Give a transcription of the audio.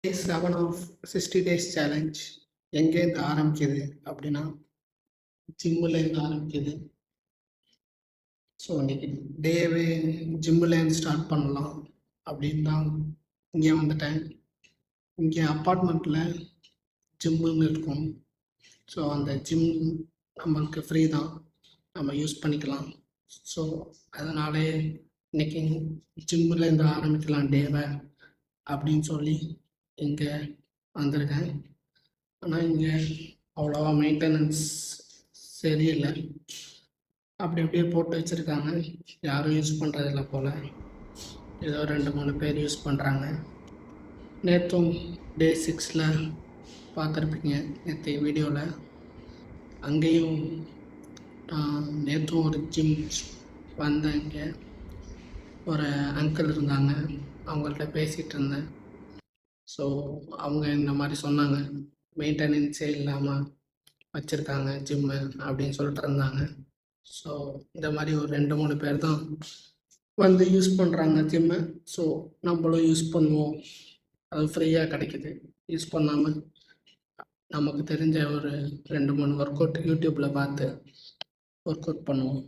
Day 7 of 60 days challenge எங்கேருந்து ஆரம்பிக்குது அப்படின்னா, ஜிம்முலேருந்து ஆரம்பிக்குது. ஸோ இன்னைக்கு டேவே ஜிம்முலேருந்து ஸ்டார்ட் பண்ணலாம் அப்படின்னு தான் இங்கே வந்துட்டேன். இங்கே அப்பார்ட்மெண்ட்டில் ஜிம்முன்னு இருக்கும். ஸோ அந்த ஜிம் நம்மளுக்கு ஃப்ரீ தான், நம்ம யூஸ் பண்ணிக்கலாம். ஸோ அதனாலே இன்னைக்கு ஜிம்முலேருந்து ஆரம்பிக்கலாம் டேவை அப்படின்னு சொல்லி இங்கே வந்திருக்கேன். ஆனால் இங்கே அவ்வளோவா மெயின்டெனன்ஸ் சரியில்லை. அப்படி அப்படியே போட்டு வச்சுருக்காங்க, யாரும் யூஸ் பண்ணுறதில்ல போல். ஏதோ 2-3 பேர் யூஸ் பண்ணுறாங்க. நேற்றும் டே 6ல் பார்த்துருப்பீங்க, நேற்று வீடியோவில். அங்கேயும் நேற்றும் ஒரு ஜிம் வந்தேன். இங்கே ஒரு அங்கிள் இருந்தாங்க, அவங்கள்ட்ட பேசிகிட்டு இருந்தேன். ஸோ அவங்க இந்த மாதிரி சொன்னாங்க, மெயின்டெனன்ஸே இல்லாமல் வச்சுருக்காங்க ஜிம்மு அப்படின்னு சொல்லிட்டு இருந்தாங்க. ஸோ இந்த மாதிரி ஒரு 2-3 பேர் தான் வந்து யூஸ் பண்ணுறாங்க ஜிம்மை. ஸோ நம்மளும் யூஸ் பண்ணுவோம், அது ஃப்ரீயாக கிடைக்கிது. யூஸ் பண்ணாமல் நமக்கு தெரிஞ்ச ஒரு 2-3 ஒர்க் அவுட் யூடியூப்பில் பார்த்து ஒர்க் அவுட் பண்ணுவோம்.